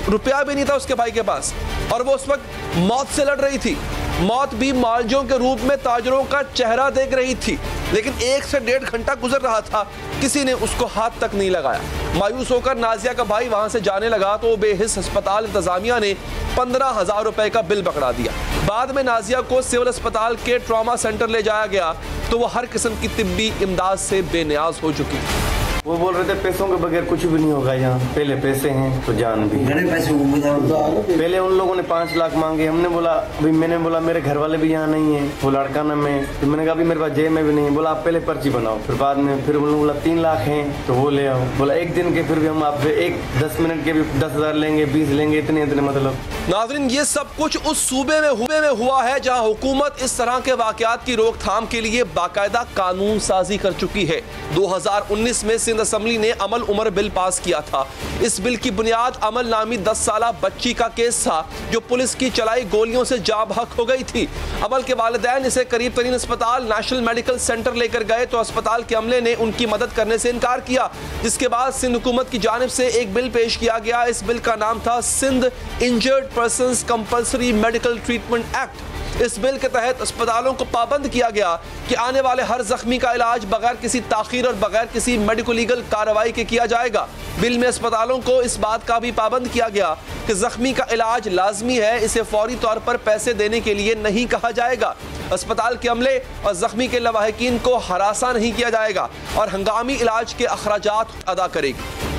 रुपया भी नहीं था उसके भाई के पास, और वो उस वक्त मौत से लड़ रही थी। मौत भी मालजों के रूप में ताजरों का चेहरा देख रही थी, लेकिन 1 से 1.5 घंटा गुजर रहा था, किसी ने उसको हाथ तक नहीं लगाया। मायूस होकर नाजिया का भाई वहां से जाने लगा तो बेहिस अस्पताल इंतजामिया ने 15,000 रुपए का बिल पकड़ा दिया। बाद में नाजिया को सिविल अस्पताल के ट्रॉमा सेंटर ले जाया गया तो वो हर किस्म की तिब्बी इमदाद से बेनियाज हो चुकी थी। वो बोल रहे थे पैसों के बगैर कुछ भी नहीं होगा यहाँ, पहले पैसे हैं तो जान भी। पहले उन लोगों ने 5 लाख मांगे, हमने बोला भाई, मैंने बोला मेरे घर वाले भी यहाँ नहीं है, वो लड़का ना में, तो मैंने कहा भी मेरे पास जेब में भी नहीं है। बोला आप पहले पर्ची बनाओ, फिर बाद में फिर उन्होंने बोला 3 लाख हैं तो वो ले आओ। बोला 1 दिन के फिर भी हम आपसे 10 मिनट के भी 10,000 लेंगे, 20 लेंगे, इतने मतलब। नाज़रीन, ये सब कुछ उस सूबे में हुआ है जहाँ हुकूमत इस तरह के वाकयात की रोकथाम के लिए बाकायदा कानून साजी कर चुकी है। 2019 में सिंध असम्बली ने अमल उमर बिल पास किया था। इस बिल की बुनियाद अमल नामी 10 साला बच्ची का केस था जो पुलिस की चलाई गोलियों से जाँ बहक हो गई थी। अमल के वालिदैन इसे करीब तरीन अस्पताल नेशनल मेडिकल सेंटर लेकर गए तो अस्पताल के अमले ने उनकी मदद करने से इनकार किया, जिसके बाद सिंध हुकूमत की जानिब से एक बिल पेश किया गया। इस बिल का नाम था Sindh injured persons compulsory medical treatment act. इस बिल के तहत अस्पतालों को पाबंद किया गया कि आने वाले हर जख्मी का इलाज बगैर किसी ताखीर और बगैर किसी मेडिको लीगल कार्रवाई के किया जाएगा। बिल में अस्पतालों को इस बात का भी पाबंद किया गया कि जख्मी का इलाज लाजमी है, इसे फौरी तौर पर पैसे देने के लिए नहीं कहा जाएगा। अस्पताल के अमले और जख्मी के लवाहिकीन को हरासा नहीं किया जाएगा और हंगामी इलाज के अखराजात अदा करेगी।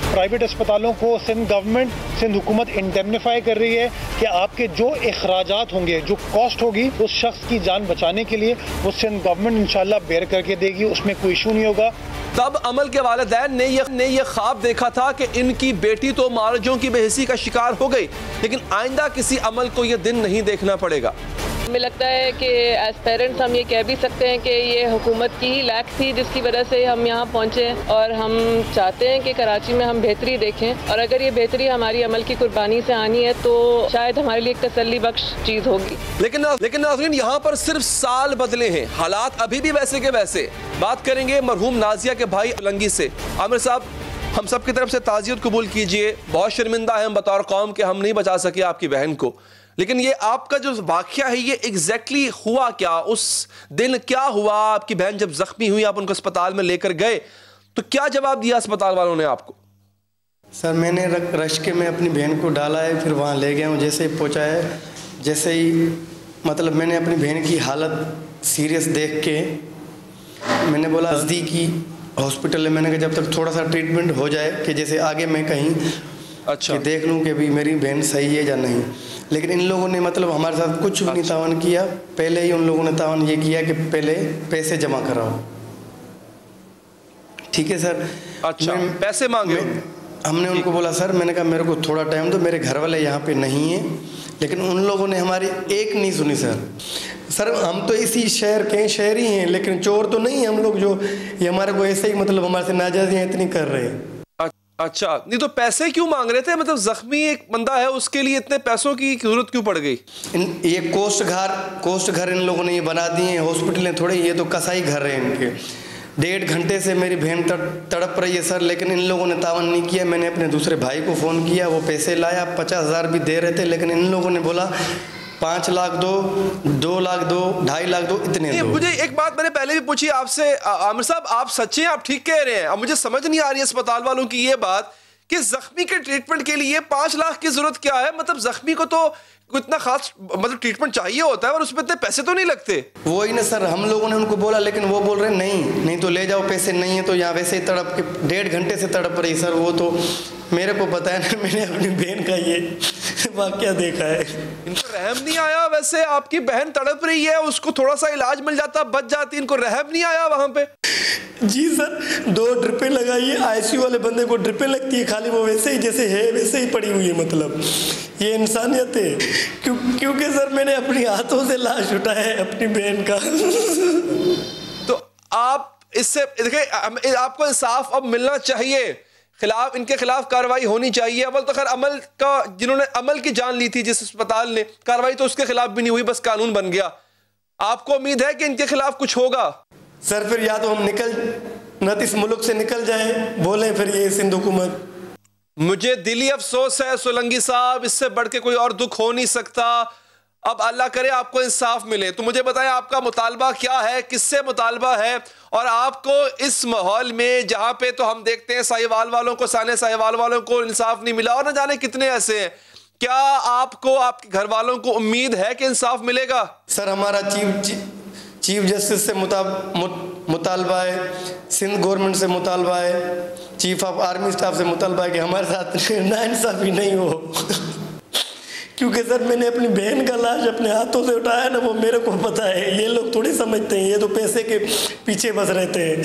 प्राइवेट अस्पतालों को सिंध गवर्नमेंट, सिंध हुकूमत इंडेमनिफाई कर रही है कि आपके जो अखराजात होंगे, जो कॉस्ट होगी उस शख्स की जान बचाने के लिए, वो सिंध गवर्नमेंट इंशाल्लाह बेयर करके देगी, उसमें कोई इशू नहीं होगा। तब अमल के वालिदैन ने ये ख्वाब देखा था कि इनकी बेटी तो मारजों की बेहिसी का शिकार हो गई, लेकिन आइंदा किसी अमल को यह दिन नहीं देखना पड़ेगा। हमें लगता है कि एज पेरेंट्स हम ये कह भी सकते हैं कि ये हुकूमत की ही लैक थी जिसकी वजह से हम यहाँ पहुँचे और हम चाहते हैं कि कराची में हम बेहतरी देखें और अगर ये बेहतरी हमारी अमल की कुर्बानी से आनी है तो शायद हमारे लिए एक तसल्ली बख्श चीज़ होगी। लेकिन नाज़रीन, यहाँ पर सिर्फ साल बदले हैं, हालात अभी भी वैसे के वैसे। बात करेंगे मरहूम नाजिया के भाई लंगी से। आमिर साहब, हम सब की तरफ से ताज़ियत कबूल कीजिए। बहुत शर्मिंदा है हम बतौर कौम के हम नहीं बचा सके आपकी बहन को, लेकिन ये आपका जो वाक़या है ये एग्जैक्टली हुआ क्या? उस दिन क्या हुआ? आपकी बहन जब जख्मी हुई आप उनको अस्पताल में लेकर गए तो क्या जवाब दिया अस्पताल वालों ने आपको? सर, मैंने रश्के में अपनी बहन को डाला है, फिर वहाँ ले गया हूँ। जैसे ही पहुँचा है, जैसे ही मतलब मैंने अपनी बहन की हालत सीरियस देख के मैंने बोला नज़दीकी हॉस्पिटल है, मैंने कहा जब तक थोड़ा सा ट्रीटमेंट हो जाए कि जैसे आगे मैं कहीं कि देख लूँ कि अभी मेरी बहन सही है या नहीं। लेकिन इन लोगों ने मतलब हमारे साथ कुछ भी नहीं तावन किया। पहले ही उन लोगों ने तावन ये किया कि पहले पैसे जमा कराओ। ठीक है सर। अच्छा, पैसे मांगे? हमने उनको बोला सर, मैंने कहा मेरे को थोड़ा टाइम दो, मेरे घर वाले यहाँ पे नहीं है। लेकिन उन लोगों ने हमारी एक नहीं सुनी सर। हम तो इसी शहर के शहरी हैं, लेकिन चोर तो नहीं है हम लोग जो ये हमारे को ऐसे ही मतलब हमारे से नाजायज़ियाँ इतनी कर रहे हैं। अच्छा, नहीं तो पैसे क्यों मांग रहे थे? मतलब जख्मी एक बंदा है, उसके लिए इतने पैसों की जरूरत क्यों पड़ गई? ये कोस्ट घर इन लोगों ने ये बना दिए हैं, हॉस्पिटल थोड़े, ये तो कसाई घर है इनके। 1.5 घंटे से मेरी बहन तड़प रही है सर, लेकिन इन लोगों ने तावन नहीं किया। मैंने अपने दूसरे भाई को फ़ोन किया, वो पैसे लाया, 50,000 भी दे रहे थे, लेकिन इन लोगों ने बोला 5 लाख दो, 2 लाख दो, 2.5 लाख दो, इतने दो। मुझे एक बात मैंने पहले भी पूछी आपसे, आमिर साहब, आप सच्चे हैं, आप ठीक कह रहे हैं। अब मुझे समझ नहीं आ रही है अस्पताल वालों की ये बात कि जख्मी के ट्रीटमेंट के लिए 5 लाख की जरूरत क्या है? मतलब जख्मी को तो इतना खास मतलब ट्रीटमेंट चाहिए होता है और उसमें इतने पैसे तो नहीं लगते। वही ना सर, हम लोगों ने उनको बोला, लेकिन वो बोल रहे नहीं तो ले जाओ, पैसे नहीं है तो यहाँ वैसे ही तड़प के 1.5 घंटे से तड़प रही सर। वो तो मेरे को पता है ना, मैंने अपनी बहन का ये वाकया देखा है। इनको रहम नहीं आया? वैसे आपकी बहन तड़प रही है, उसको थोड़ा सा इलाज मिल जाता, बच जाती, इनको रहम नहीं आया वहां पे? जी सर, 2 ड्रिपें लगाई है। आईसीयू वाले बंदे को ड्रिपें लगती है, खाली वो वैसे ही जैसे है वैसे ही पड़ी हुई है। मतलब ये इंसानियत है। क्योंकि सर मैंने अपने हाथों से लाश उठाया है अपनी बहन का। तो आप इससे देखिए, आपको इंसाफ अब मिलना चाहिए, इनके खिलाफ कार्रवाई होनी चाहिए। अव्वल तो खैर अमल का, जिन्होंने अमल की जान ली थी जिस अस्पताल ने, कार्रवाई तो उसके खिलाफ भी नहीं हुई, बस कानून बन गया। आपको उम्मीद है कि इनके खिलाफ कुछ होगा? सर फिर या तो हम न इस मुल्क से निकल जाए, बोले फिर ये सिंध हुकूमत। मुझे दिली अफसोस है सोलंकी साहब, इससे बढ़ के कोई और दुख हो नहीं सकता। अब अल्लाह करे आपको इंसाफ मिले। तो मुझे बताएं आपका मुतालबा क्या है, किससे मुतालबा है? और आपको इस माहौल में जहां पे तो हम देखते हैं साहिवाल वालों को, साने साहिवाल वालों को इंसाफ नहीं मिला और न जाने कितने ऐसे हैं, क्या आपको आपके घर वालों को उम्मीद है कि इंसाफ मिलेगा? सर हमारा चीफ जस्टिस से मुतालबा है, सिंध गवर्नमेंट से मुतालबा है, चीफ ऑफ आर्मी स्टाफ से मुतालबा है कि हमारे साथ नाइंसाफी नहीं हो। क्योंकि सर मैंने अपनी बहन का लाश अपने हाथों से उठाया ना, वो मेरे को पता है। ये लोग थोड़ी समझते हैं, ये तो पैसे के पीछे बस रहते हैं।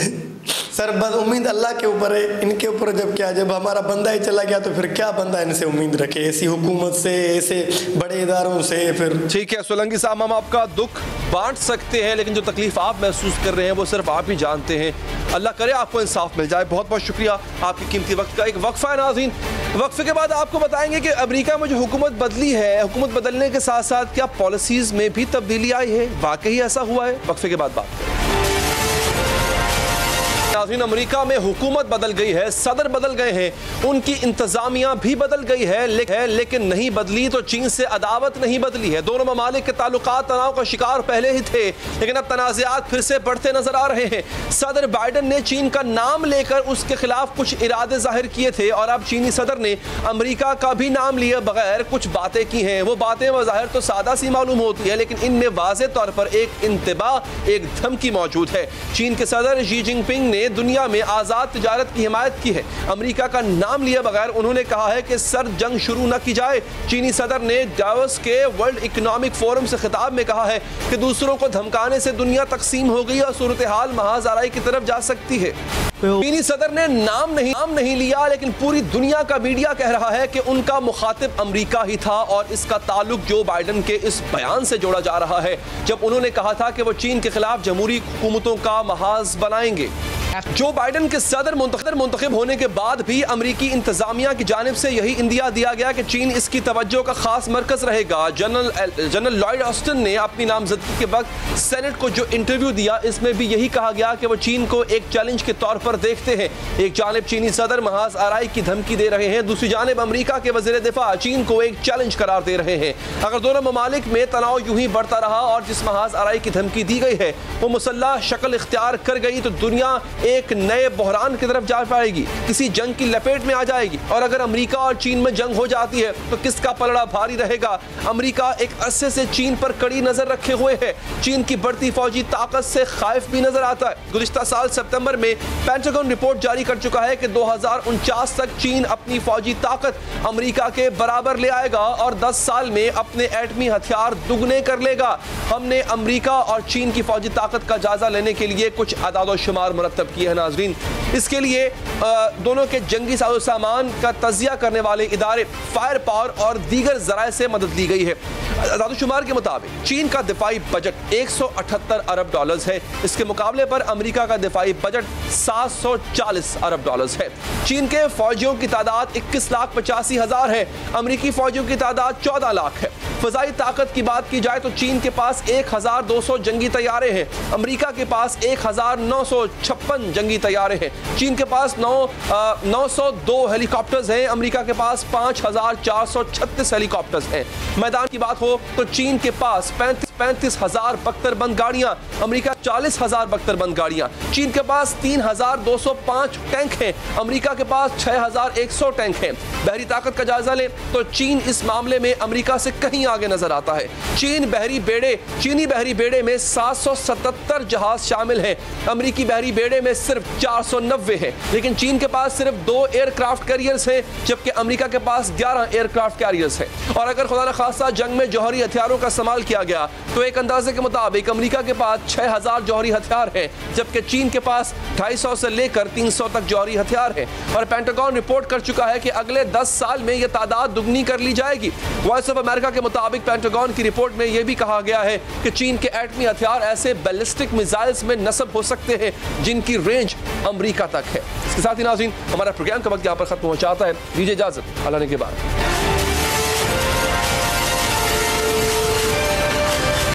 सर बस उम्मीद अल्लाह के ऊपर है, इनके ऊपर जब हमारा बंदा ही चला गया तो फिर क्या बंदा इनसे उम्मीद रखे, ऐसी हुकूमत से, ऐसे बड़े इदारों से। फिर ठीक है सोलंकी साहब, हम आपका दुख बांट सकते हैं, लेकिन जो तकलीफ आप महसूस कर रहे हैं वो सिर्फ आप ही जानते हैं। अल्लाह करे आपको इंसाफ मिल जाए। बहुत बहुत शुक्रिया आपकी कीमती वक्त का। एक वक्फा है नाज़रीन, वक्फे के बाद आपको बताएंगे कि अमेरिका में जो हुकूमत बदली है, हुकूमत बदलने के साथ साथ क्या पॉलिसीज में भी तब्दीली आई है, वाकई ऐसा हुआ है? वक्फे के बाद बात नाज़रीन, अमेरिका में हुकूमत बदल गई है, सदर बदल गए हैं, उनकी इंतजामिया भी बदल गई है, लेकिन नहीं बदली तो चीन से अदावत नहीं बदली है। दोनों ममालिक के ताल्लुकात तनाव का शिकार पहले ही थे, लेकिन अब तनाज़ात फिर से बढ़ते नजर आ रहे हैं। सदर बाइडन ने चीन का नाम लेकर उसके खिलाफ कुछ इरादे जाहिर किए थे और अब चीनी सदर ने अमेरिका का भी नाम लिए बगैर कुछ बातें की हैं। वो बातें बज़ाहिर तो सादा सी मालूम होती है, लेकिन इनमें वाज़े तौर पर एक इंतबाह, एक धमकी मौजूद है। चीन के सदर शी जिनपिंग ने दुनिया में आजाद तिजारत की हिमायत की है। अमेरिका का नाम लिए बगैर उन्होंने कहा है कि सर्द जंग शुरू न की जाए। चीनी सदर ने दावोस के वर्ल्ड इकोनॉमिक फोरम से खिताब में कहा है कि दूसरों को धमकाने से दुनिया तकसीम हो गई और सूरत हाल महाज़ाराई की तरफ जा सकती है। चीनी सदर ने नाम नहीं लिया, लेकिन पूरी दुनिया का मीडिया कह रहा है कि उनका मुखातिब अमेरिका ही था और इसका ताल्लुक जो बाइडन के इस बयान से जोड़ा जा रहा है जब उन्होंने कहा था कि वो चीन के खिलाफ जमहूरी हुकूमतों का महाज बनाएंगे। जो बाइडन के सदर मुंतखब होने के बाद भी अमरीकी इंतजामिया की जानिब से यही इंदिया दिया गया कि चीन इसकी तवज्जो का खास मरकज रहेगा। जनरल लॉयड ऑस्टिन ने अपनी नामजदगी के वक्त सेनेट को जो इंटरव्यू दिया, इसमें भी यही कहा गया कि वो चीन को एक चैलेंज के तौर पर देखते हैं। एक जानिब चीनी सदर महाज आराई की धमकी दे रहे हैं, दूसरी जानिब अमेरिका के वज़ीर दिफा चीन को एक चैलेंज करार दे रहे हैं। अगर दोनों ममालिक में तनाव यूं ही बढ़ता रहा और जिस महाज आराई की धमकी दी गई है वो मुसल्लह शक्ल इख्तियार कर गई तो दुनिया एक नए बहरान की तरफ जा पाएगी, किसी जंग की लपेट में आ जाएगी। और अगर अमेरिका और चीन में जंग हो जाती है तो किसका पलड़ा भारी रहेगा? अमेरिका एक अरसे से चीन पर कड़ी नजर रखे हुए है, चीन की बढ़ती फौजी ताकत से खाइफ भी नजर आता है। गुज़िश्ता साल सितंबर में पेंटागन रिपोर्ट जारी कर चुका है कि 2049 तक चीन अपनी फौजी ताकत अमेरिका के बराबर ले आएगा और 10 साल में अपने एटमी हथियार दुगने कर लेगा। हमने अमेरिका और चीन की फौजी ताकत का जायजा लेने के लिए कुछ अदाद शुमार मुरतब किए हैं नाज़रीन। इसके लिए दोनों के जंगी साजो सामान का तजिया करने वाले इदारे, फायर पावर और दीगर जराए से मदद ली गई है। अदाद-ओ-शुमार के मुताबिक चीन का दिफाई बजट 178 अरब डॉलर्स है, इसके मुकाबले पर अमेरिका का दिफाई बजट 740 अरब डॉलर्स है। चीन के फौजियों की तादाद 21,85,000 है, अमेरिकी फौजियों की तादाद 14 लाख है। फजाई ताकत की बात की जाए तो चीन के पास 1200 जंगी तैयारे हैं, अमेरिका के पास 1956 जंगी तैयारे हैं। चीन के पास 902 हेलीकॉप्टर्स हैं, अमेरिका के पास 5436 हेलीकॉप्टर्स हैं। मैदान की बात हो तो चीन के पास 35,000 बख्तरबंद गाड़ियां, अमेरिका 40,000 बख्तरबंद गाड़ियां। चीन के पास 3,205 टैंक हैं, अमेरिका के पास 6,100 टैंक हैं। बहरी ताकत का जायजा लें तो चीन इस मामले में अमेरिका से कहीं आगे नजर आता है। चीनी बहरी बेड़े में 777 जहाज शामिल हैं, अमेरिकी बहरी बेड़े में सिर्फ 490 है। लेकिन चीन के पास सिर्फ 2 एयरक्राफ्ट कैरियर्स हैं, जबकि अमेरिका के पास 11 एयरक्राफ्ट कैरियर्स हैं। और अगर खुदा न खासा जंग में जौहरी हथियारों का इस्तेमाल किया गया तो एक अंदाजे के मुताबिक अमेरिका के पास 6,000 जौहरी हथियार हैं, जबकि चीन के पास 250 से लेकर 300 तक जौहरी हथियार हैं। और पेंटागन रिपोर्ट कर चुका है कि अगले 10 साल में यह तादाद दुगनी कर ली जाएगी। वॉइस ऑफ अमेरिका के मुताबिक पेंटागन की रिपोर्ट में यह भी कहा गया है कि चीन के एटमी हथियार ऐसे बैलिस्टिक मिसाइल्स में नस्ब हो सकते हैं जिनकी रेंज अमेरिका तक है। इसके साथ ही नाज़रीन हमारा प्रोग्राम का वक्त यहाँ पर खत्म हो जाता है। दीजिए इजाजत, अल्लाह ने के बाद।